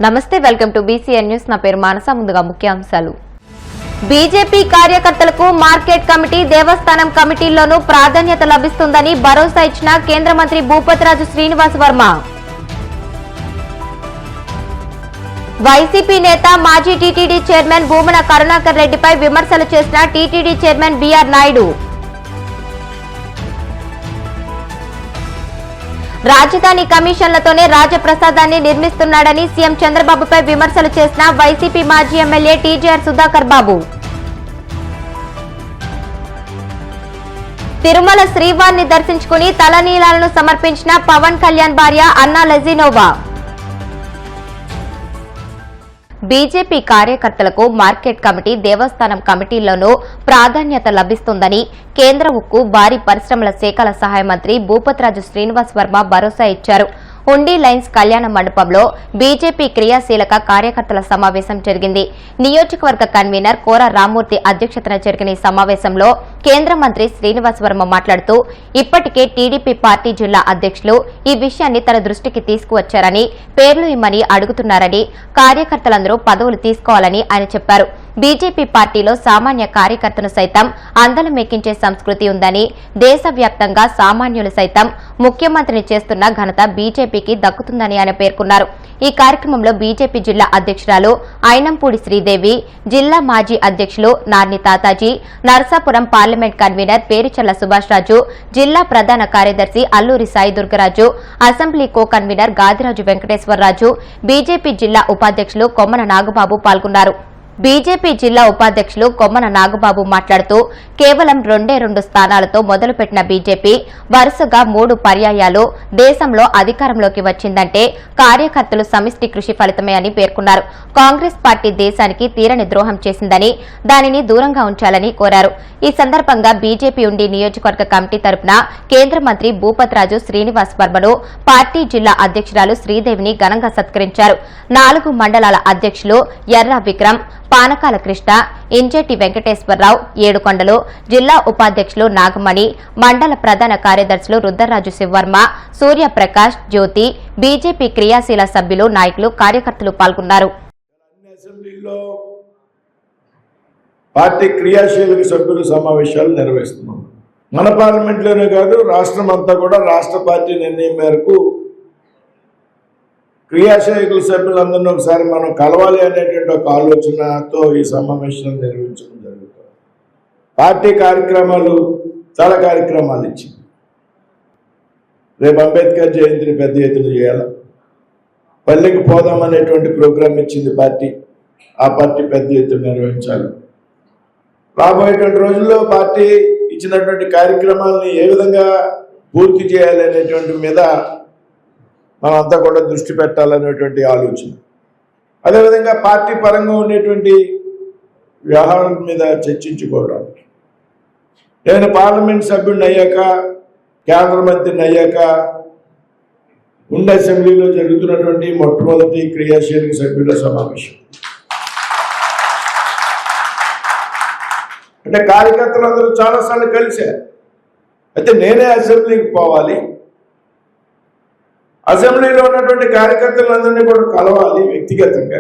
నమస్తే, welcome to BCN news. నా పేరు మానస. ముందుగా ముఖ్యాంశాలు. బీజేపీ కార్యకర్తలకు మార్కెట్ కమిటీ, దేవస్థానం కమిటీల్లోనూ ప్రాధాన్యత లభిస్తుందని భరోసా ఇచ్చిన కేంద్ర మంత్రి భూపతిరాజు శ్రీనివాస్ వర్మ. వైసీపీ నేత మాజీ టీటీడీ చైర్మన్ భూమన కరుణాకర్ రెడ్డిపై విమర్శలు చేసిన టీటీడీ చైర్మన్ బీఆర్ నాయుడు. రాజధాని కమిషన్లతోనే రాజప్రసాదాన్ని నిర్మిస్తున్నాడని సీఎం చంద్రబాబుపై విమర్శలు చేసిన వైసీపీ మాజీ ఎమ్మెల్యే టీజీఆర్ సుధాకర్ బాబు. తిరుమల శ్రీవారిని దర్శించుకుని తలనీలాలను సమర్పించిన పవన్ కళ్యాణ్ భార్య అన్నా లెజినోవా. బీజేపీ కార్యకర్తలకు మార్కెట్ కమిటీ, దేవస్థానం కమిటీల్లోనూ ప్రాధాన్యత లభిస్తుందని కేంద్ర ఉక్కు, భారీ పరిశ్రమల శాఖల సహాయ మంత్రి భూపతిరాజు శ్రీనివాస్ వర్మ భరోసా ఇచ్చారు. ఉండి లైన్స్ కళ్యాణ మండపంలో బీజేపీ క్రియాశీలక కార్యకర్తల సమావేశం జరిగింది. నియోజకవర్గ కన్వీనర్ కోర రామ్మూర్తి అధ్యక్షతన జరిగిన ఈ సమావేశంలో కేంద్ర మంత్రి శ్రీనివాస్ వర్మ మాట్లాడుతూ, ఇప్పటికే టీడీపీ పార్టీ జిల్లా అధ్యక్షులు ఈ విషయాన్ని తన దృష్టికి తీసుకువచ్చారని, పేర్లు ఇమ్మని అడుగుతున్నారని, కార్యకర్తలందరూ పదవులు తీసుకోవాలని ఆయన చెప్పారు. బీజేపీ పార్టీలో సామాన్య కార్యకర్తను సైతం అందలం ఎక్కించే సంస్కృతి ఉందని, దేశవ్యాప్తంగా సామాన్యులు సైతం ముఖ్యమంత్రిని చేస్తున్న ఘనత బీజేపీకి దక్కుతుందని ఆయన పేర్కొన్నారు. ఈ కార్యక్రమంలో బీజేపీ జిల్లా అధ్యక్షురాలు అయినంపూడి శ్రీదేవి, జిల్లా మాజీ అధ్యక్షులు నార్ని తాతాజీ, నరసాపురం పార్లమెంట్ కన్వీనర్ పేరుచల్ల సుభాష్ రాజు, జిల్లా ప్రధాన కార్యదర్శి Alluri Sai Durgaraju, assembly co convener Gadiraju Venkateswara Raju, BJP జిల్లా ఉపాధ్యక్షులు కొమ్మన నాగబాబు పాల్గొన్నారు. బీజేపీ జిల్లా ఉపాధ్యక్షులు కొమ్మన నాగబాబు మాట్లాడుతూ, కేవలం 2 స్థానాలతో మొదలుపెట్టిన బీజేపీ వరుసగా 3 పర్యాయాలు దేశంలో అధికారంలోకి వచ్చిందంటే కార్యకర్తలు సమిష్టి కృషి ఫలితమే అని పేర్కొన్నారు. కాంగ్రెస్ పార్టీ దేశానికి తీరని ద్రోహం చేసిందని, దానిని దూరంగా ఉంచాలని కోరారు. ఈ సందర్భంగా బీజేపీ ఉండి నియోజకవర్గ కమిటీ తరపున కేంద్ర మంత్రి భూపతిరాజు శ్రీనివాస్ వర్మను, పార్టీ జిల్లా అధ్యక్షురాలు శ్రీదేవిని ఘనంగా సత్కరించారు. 4 మండలాల అధ్యక్షులు ఎర్ర విక్రమ్, పానకాల కృష్ణ, ఇంజెట్టి వెంకటేశ్వరరావు, ఏడుకొండలు, జిల్లా ఉపాధ్యక్షులు నాగమణి, మండల ప్రధాన కార్యదర్శులు రుద్రరాజు శివవర్మ, సూర్యప్రకాష్, జ్యోతి, బీజేపీ క్రియాశీల సభ్యులు, నాయకులు, కార్యకర్తలు పాల్గొన్నారు. పార్టీ క్రియాశీలక సభ్యులు సమావేశాలు నిర్వహిస్తున్నాం. మన పార్లమెంట్లోనే కాదు, రాష్ట్రం అంతా కూడా రాష్ట్ర పార్టీ నిర్ణయం మేరకు క్రియాశీలక సభ్యులందరినీ ఒకసారి మనం కలవాలి అనేటువంటి ఒక ఆలోచనతో ఈ సమావేశం నిర్వహించడం జరుగుతుంది. పార్టీ కార్యక్రమాలు చాలా కార్యక్రమాలు ఇచ్చింది. రేపు అంబేద్కర్ జయంతిని పెద్ద ఎత్తున చేయాలి, పల్లెకి పోదాం అనేటువంటి ప్రోగ్రాం ఇచ్చింది పార్టీ. ఆ పార్టీ పెద్ద ఎత్తున నిర్వహించాలి. రాబోయేటువంటి రోజుల్లో పార్టీ ఇచ్చినటువంటి కార్యక్రమాలని ఏ విధంగా పూర్తి చేయాలి అనేటువంటి మీద మనంతా కూడా దృష్టి పెట్టాలనేటువంటి ఆలోచన. అదేవిధంగా పార్టీ పరంగా ఉండేటువంటి వ్యవహారాల మీద చర్చించుకోవడానికి, నేను పార్లమెంట్ సభ్యుడిని అయ్యాక, కేంద్ర మంత్రిని అయ్యాక ఉండి అసెంబ్లీలో జరుగుతున్నటువంటి మొట్టమొదటి క్రియాశీలక సభ్యుల సమావేశం. అంటే కార్యకర్తలందరూ చాలాసార్లు కలిశారు. అయితే నేనే అసెంబ్లీకి పోవాలి, అసెంబ్లీలో ఉన్నటువంటి కార్యకర్తలందరినీ కూడా కలవాలి వ్యక్తిగతంగా.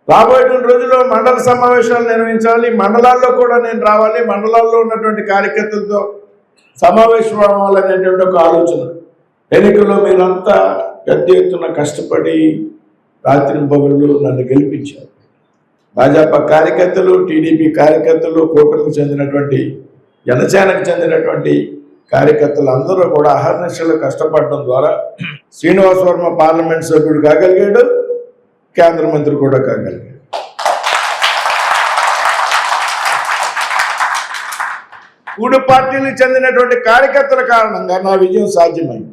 రాబోయేటువంటి రోజుల్లో మండల సమావేశాలు నిర్వహించాలి, మండలాల్లో కూడా నేను రావాలి, మండలాల్లో ఉన్నటువంటి కార్యకర్తలతో సమావేశం అవ్వాలనేటువంటి ఒక ఆలోచన. ఎన్నికల్లో మీరంతా పెద్ద ఎత్తున కష్టపడి రాత్రి పగళ్ళు నన్ను గెలిపించారు. భాజపా కార్యకర్తలు, టీడీపీ కార్యకర్తలు, కూటమికి చెందినటువంటి, జనసేనకు చెందినటువంటి కార్యకర్తలు అందరూ కూడా అహర్నిశలు కష్టపడడం ద్వారా శ్రీనివాస్ వర్మ పార్లమెంట్ సభ్యుడు కాగలిగాడు, కేంద్ర మంత్రి కూడా కాగలిగాడు. మూడు పార్టీలకు చెందినటువంటి కార్యకర్తల కారణంగా నా విజయం సాధ్యమైంది.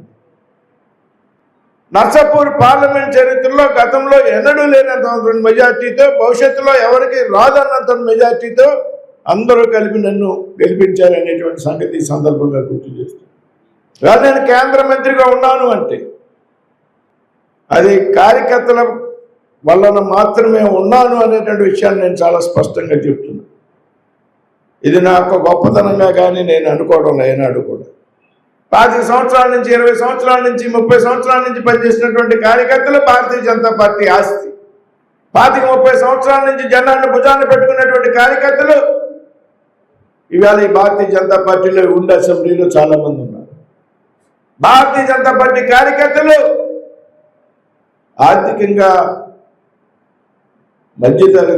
నర్సాపూర్ పార్లమెంట్ చరిత్రలో గతంలో ఎన్నడూ లేనంత మెజార్టీతో, భవిష్యత్తులో ఎవరికి రాదన్నంత మెజార్టీతో అందరూ కలిపి నన్ను గెలిపించాలనేటువంటి సంగతి ఈ సందర్భంగా గుర్తు చేస్తాను. నేను కేంద్ర మంత్రిగా ఉన్నాను అంటే అది కార్యకర్తల వలన మాత్రమే ఉన్నాను అనేటువంటి విషయాన్ని నేను చాలా స్పష్టంగా చెప్తున్నాను. ఇది నాకు గొప్పతనంగా కానీ నేను అనుకోవడం ఏనాడు కూడా. 25 సంవత్సరాల నుంచి 20 సంవత్సరాల నుంచి 30 సంవత్సరాల నుంచి పనిచేసినటువంటి కార్యకర్తలు భారతీయ జనతా పార్టీ ఆస్తి. 25-30 సంవత్సరాల నుంచి జెండాన్ని భుజాన్ని పెట్టుకున్నటువంటి కార్యకర్తలు ఇవాళ ఈ భారతీయ జనతా పార్టీలో ఉండే అసెంబ్లీలో చాలా మంది ఉన్నారు. భారతీయ జనతా పార్టీ కార్యకర్తలు ఆర్థికంగా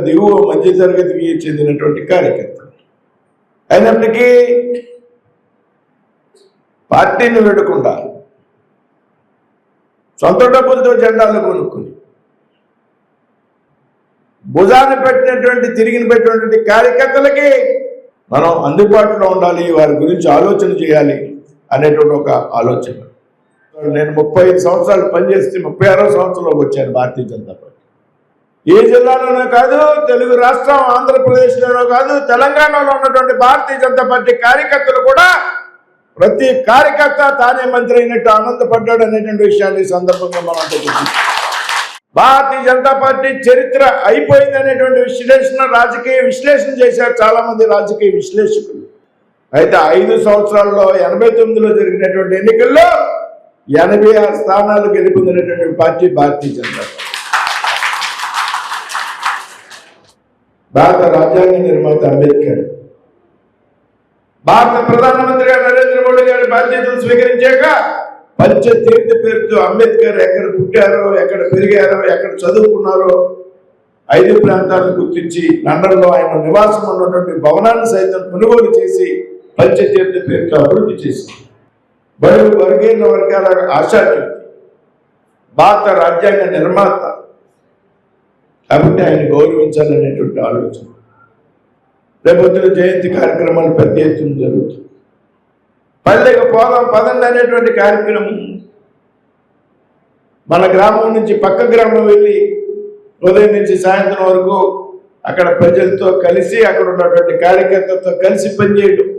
దిగువ మధ్యతరగతికి చెందినటువంటి కార్యకర్తలు అయినప్పటికీ పార్టీని వెడకుండా సొంత డబ్బులతో జెండాలు కొనుక్కుని భుజాన్ని పెట్టినటువంటి కార్యకర్తలకి మనం అందుబాటులో ఉండాలి, వారి గురించి ఆలోచన చేయాలి అనేటువంటి ఒక ఆలోచన. నేను 35 సంవత్సరాలు పనిచేస్తే 36వ సంవత్సరంలోకి వచ్చాను భారతీయ జనతా పార్టీ. ఏ జిల్లాలోనో కాదు, తెలుగు రాష్ట్రం ఆంధ్రప్రదేశ్లోనో కాదు, తెలంగాణలో ఉన్నటువంటి భారతీయ జనతా పార్టీ కార్యకర్తలు కూడా ప్రతి కార్యకర్త తానే మంత్రి అయినట్టు ఆనందపడ్డాడు అనేటువంటి విషయాన్ని ఈ సందర్భంగా మనం తెలుసు. భారతీయ జనతా పార్టీ చరిత్ర అయిపోయింది అనేటువంటి రాజకీయ విశ్లేషణ చేశారు చాలా మంది రాజకీయ విశ్లేషకులు. అయితే 5 సంవత్సరాల్లో 89లో జరిగినటువంటి ఎన్నికల్లో 86 స్థానాలు గెలుపొందినటువంటి పార్టీ భారతీయ జనతా పార్టీ. భారత రాజ్యాంగ నిర్మాత అంబేద్కర్, భారత ప్రధానమంత్రిగా నరేంద్ర మోడీ గారి బాధ్యతలు స్వీకరించాక పంచతీర్థ పేరుతో అంబేద్కర్ ఎక్కడ పుట్టారో, ఎక్కడ పెరిగారో, ఎక్కడ చదువుకున్నారో 5 ప్రాంతాలను గుర్తించి లండన్లో ఆయన నివాసం ఉన్నటువంటి భవనాన్ని సైతం కొనుగోలు చేసి పంచతీర్థ పేరుతో అభివృద్ధి చేసింది. బడుగు వర్గీయ వర్గాల ఆశాజ్యోతి, భారత రాజ్యాంగ నిర్మాత కాబట్టి ఆయన గౌరవించాలనేటువంటి ఆలోచన. రేపొద్దున జయంతి కార్యక్రమాలు పెద్ద ఎత్తున జరుగుతుంది. పల్లెకి పోదాం పదండి అనేటువంటి కార్యక్రమం మన గ్రామం నుంచి పక్క గ్రామం వెళ్ళి ఉదయం నుంచి సాయంత్రం వరకు అక్కడ ప్రజలతో కలిసి అక్కడ ఉన్నటువంటి కార్యకర్తలతో కలిసి పనిచేయడం,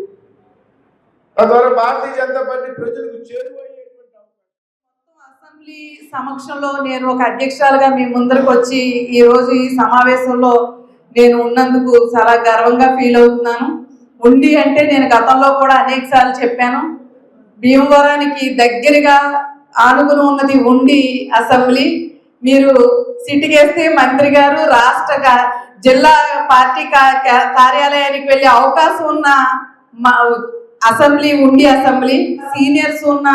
తద్వారా భారతీయ జనతా పార్టీ ప్రజలకు చేరువయ్యేటువంటి అసెంబ్లీ సమక్షంలో నేను ఒక అధ్యక్షురాలుగా మీ ముందరకు వచ్చి ఈరోజు ఈ సమావేశంలో నేను ఉన్నందుకు చాలా గర్వంగా ఫీల్ అవుతున్నాను. ఉండి అంటే నేను గతంలో కూడా అనేక సార్లు చెప్పాను, భీమవరానికి దగ్గరగా ఆనుకుని ఉన్నది ఉండి అసెంబ్లీ. మీరు సిటీకేస్తే మంత్రి గారు రాష్ట్ర జిల్లా పార్టీ కార్యాలయానికి వెళ్ళే అవకాశం ఉన్న అసెంబ్లీ ఉండి అసెంబ్లీ, సీనియర్స్ ఉన్న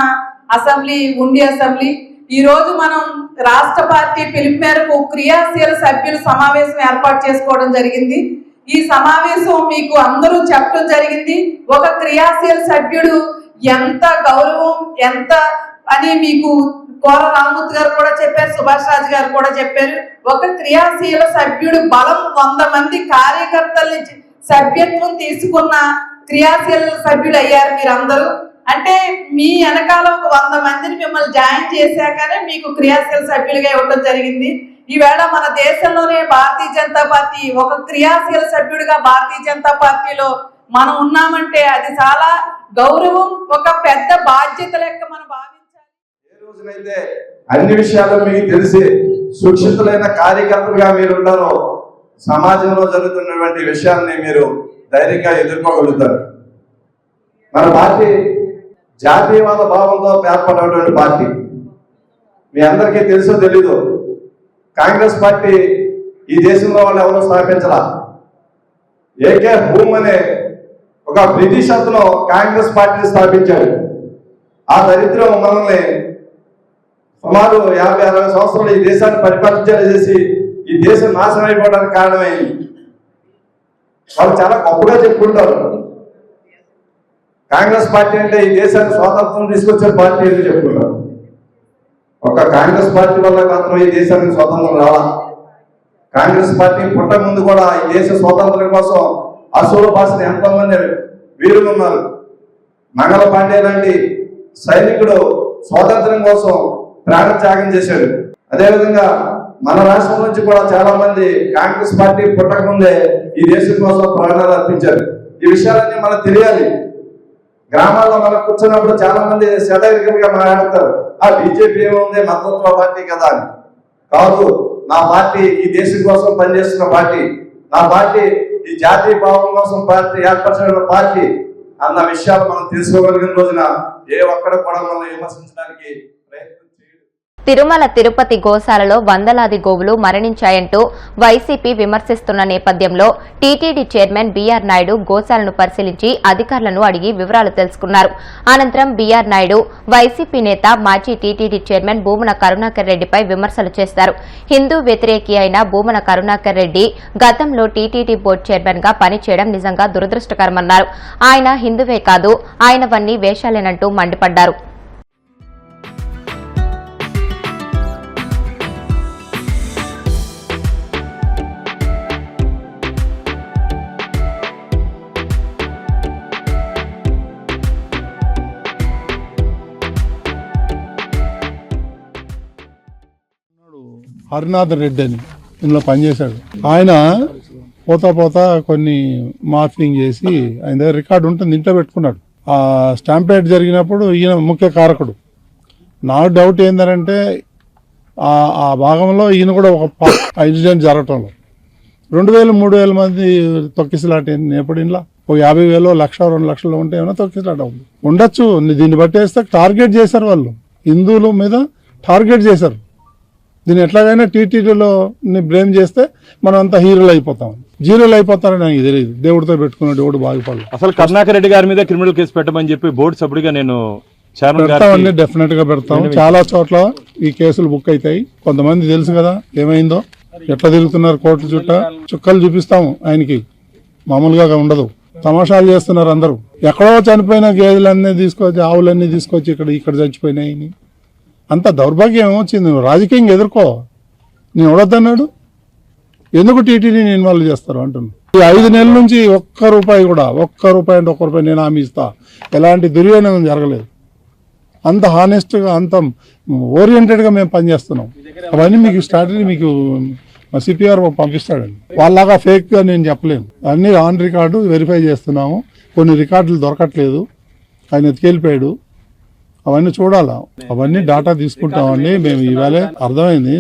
అసెంబ్లీ ఉండి అసెంబ్లీ. ఈ రోజు మనం రాష్ట్ర పార్టీ పిలుపు మేరకు క్రియాశీల సభ్యుల సమావేశం ఏర్పాటు చేసుకోవడం జరిగింది. ఈ సమావేశం మీకు అందరూ చెప్పడం జరిగింది. ఒక క్రియాశీల సభ్యుడు ఎంత గౌరవం ఎంత అని మీకు కోర రామూర్తి గారు కూడా చెప్పారు, సుభాష్ రాజు గారు కూడా చెప్పారు. ఒక క్రియాశీల సభ్యుడు బలం 100 మంది కార్యకర్తల్ని సభ్యత్వం తీసుకున్న క్రియాశీల సభ్యులు అయ్యారు మీరందరూ. అంటే మీ వెనకాల ఒక 100 మందిని మిమ్మల్ని జాయిన్ చేశాకనే మీకు క్రియాశీల సభ్యులుగా ఇవ్వడం జరిగింది. ఈవేళ మన దేశంలోనే భారతీయ జనతా పార్టీ ఒక క్రియాశీల సభ్యుడిగా భారతీయ జనతా పార్టీలో మనం ఉన్నామంటే అది చాలా గౌరవం, ఒక పెద్ద బాధ్యత లెక్క మనం భావించాలి. ఏ రోజునైతే అన్ని విషయాలు మీకు తెలిసి సురక్షితులైన కార్యకర్తలుగా మీరు ఉంటారో సమాజంలో జరుగుతున్నటువంటి విషయాన్ని మీరు ధైర్యంగా ఎదుర్కోగలుగుతారు. మన పార్టీ జాతీయవాద భావంతో ఏర్పడినటువంటి పార్టీ. మీ అందరికీ తెలుసో తెలీదు, కాంగ్రెస్ పార్టీ ఈ దేశంలో వాళ్ళు ఎవరో స్థాపించరా. ఏకే హూమ్ అనే ఒక బ్రిటిష్ అతను కాంగ్రెస్ పార్టీని స్థాపించాడు. ఆ దరిద్రం మనల్ని సుమారు 50-60 సంవత్సరాలు ఈ దేశాన్ని పరిపాలించేసి ఈ దేశం నాశనం అయిపోవడానికి కారణమైంది. వాళ్ళు చాలా గొప్పగా చెప్పుకుంటారు, కాంగ్రెస్ పార్టీ అంటే ఈ దేశానికి స్వాతంత్రం తీసుకొచ్చే పార్టీ అని చెప్పుకుంటారు. ఒక కాంగ్రెస్ పార్టీ వల్ల మాత్రం ఈ దేశానికి స్వాతంత్రం రాలా. కాంగ్రెస్ పార్టీ పుట్ట ముందు కూడా ఈ దేశ స్వాతంత్రం కోసం అసూల భాషను ఎంతో మంది వీరులు ఉన్నారు. మంగళ పాండే లాంటి సైనికుడు స్వాతంత్రం కోసం ప్రాణత్యాగం చేశాడు. అదేవిధంగా మన రాష్ట్రం నుంచి కూడా చాలా మంది కాంగ్రెస్ పార్టీ పుట్టక ముందే ఈ దేశం కోసం ప్రాణాలు అర్పించారు. ఈ విషయాలన్నీ మనకు తెలియాలి. గ్రామాల్లో మనం కూర్చున్నప్పుడు చాలా మంది సడైరికంగా మాట్లాడతారు, ఆ బీజేపీ ఏముంది మతత్వ పార్టీ కదా అని. కాదు, నా పార్టీ ఈ దేశం కోసం పనిచేస్తున్న పార్టీ, నా పార్టీ ఈ జాతీయ భావం కోసం పార్టీ ఏర్పరచిన పార్టీ అన్న విషయాలు మనం తెలుసుకోగలిగిన రోజున ఏ ఒక్కడ కూడా మనం విమర్శించడానికి ప్రయత్నం చేయదు. తిరుమల తిరుపతి గోశాలలో వందలాది గోవులు మరణించాయంటూ వైసీపీ విమర్శిస్తున్న నేపథ్యంలో టీటీడీ చైర్మన్ బీఆర్ నాయుడు గోశాలను పరిశీలించి అధికారులను అడిగి వివరాలు తెలుసుకున్నారు. అనంతరం బీఆర్ నాయుడు వైసీపీ నేత మాజీ టీటీడీ చైర్మన్ భూమన కరుణాకర్ రెడ్డిపై విమర్శలు చేశారు. హిందూ వ్యతిరేకి అయిన భూమన కరుణాకర్ రెడ్డి గతంలో టీటీడీ బోర్డు చైర్మన్ గా పనిచేయడం నిజంగా దురదృష్టకరమన్నారు. ఆయన హిందువే కాదు, ఆయనవన్నీ వేషాలేనంటూ మండిపడ్డారు. హరినాథ్ రెడ్డి అని ఇందులో పనిచేశాడు. ఆయన పోతా కొన్ని మార్ఫింగ్ చేసి ఆయన దగ్గర రికార్డు ఉంటుంది, ఇంట్లో పెట్టుకున్నాడు. ఆ స్టాంపేడ్ జరిగినప్పుడు ఈయన ముఖ్య కారకుడు. నాకు డౌట్ ఏంటంటే ఆ భాగంలో ఈయన కూడా ఒక ఇన్సిడెంట్ జరగటంలో 2000-3000 మంది తొక్కిసలాట ఎప్పుడు ఇంట్లో ఒక 50,000 1,00,000 2 లక్షలు ఉంటే ఏమైనా తొక్కిసలాట ఉండొచ్చు. దీన్ని బట్టి వేస్తే టార్గెట్ చేశారు, వాళ్ళు హిందువుల మీద టార్గెట్ చేశారు. దీన్ని ఎట్లాగైనా టీటీడీలో బ్లేమ్ చేస్తే మనం అంతా హీరోలు అయిపోతాం, జీరోలు అయిపోతారని నాకు తెలియదు. దేవుడితో పెట్టుకున్న దేవుడు బాగుపడదు. అసలు కరుణాకర్ రెడ్డి గారి మీద క్రిమినల్ కేసు పెట్టమని చెప్పి బోర్డు సభ్యుడిగా నేను పెడతామండి, డెఫినెట్ గా పెడతాం. చాలా చోట్ల ఈ కేసులు బుక్ అవుతాయి. కొంతమంది తెలుసు కదా ఏమైందో, ఎట్లా తిరుగుతున్నారు కోర్టు చుక్కలు చూపిస్తాము ఆయనకి. మామూలుగా ఉండదు, తమాషాలు చేస్తున్నారు అందరూ. ఎక్కడో చనిపోయిన గేదెలన్నీ తీసుకొచ్చి, ఆవులన్నీ తీసుకొచ్చి ఇక్కడ చచ్చిపోయినాయి. అంత దౌర్భాగ్యం ఏమొచ్చింది? రాజకీయంగా ఎదుర్కో. నేను ఎవడొద్దన్నాడు? ఎందుకు టీటీడీని ఇన్వాల్వ్ చేస్తారు అంటున్నాను. ఈ 5 నెలల నుంచి ఒక్క రూపాయి నేను హామీ ఇస్తా, ఎలాంటి దుర్వినియోగం జరగలేదు. అంత హానెస్ట్గా, అంత ఓరియంటెడ్గా మేము పనిచేస్తున్నాం. అవన్నీ మీకు స్ట్రాటజీ మీకు సిపిఆర్ పంపిస్తాడండి. వాళ్ళలాగా ఫేక్గా నేను చెప్పలేను. అన్నీ ఆన్ రికార్డు వెరిఫై చేస్తున్నాము. కొన్ని రికార్డులు దొరకట్లేదు, ఆయన ఎత్తుకెళ్ళిపోయాడు. అవన్నీ చూడాలా, అవన్నీ డాటా తీసుకుంటామండి మేము. ఇవాళే అర్థమైంది,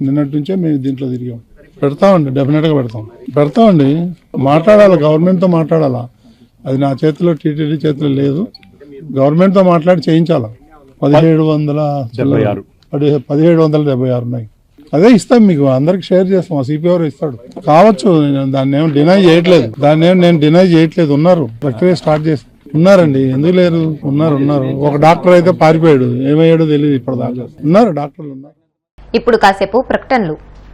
నిన్నటి నుంచే మేము దీంట్లో తిరిగాం. పెడతామండి, డెఫినెట్గా పెడతామండి. మాట్లాడాలా, గవర్నమెంట్తో మాట్లాడాలా. అది నా చేతిలో, టీటీడీ చేతిలో లేదు. గవర్నమెంట్తో మాట్లాడి చేయించాలా. 1776 ఉన్నాయి. అదే ఇస్తాం మీకు, అందరికి షేర్ చేస్తాం. సిపిఆర్ ఇస్తాడు కావచ్చు. దాన్ని ఏం డినై చేయట్లేదు, నేను డినై చేయట్లేదు. ఉన్నారు, ప్రక్రియ స్టార్ట్ చేసి ఉన్నారండి. ఎందుకు లేరు? ఉన్నారు. ఒక డాక్టర్ అయితే పారిపోయాడు, ఏమయ్యాడో తెలియదు ఇప్పటిదాకా. ఉన్నారు డాక్టర్లు ఉన్నారు. ఇప్పుడు కాసేపు ప్రకటనలు.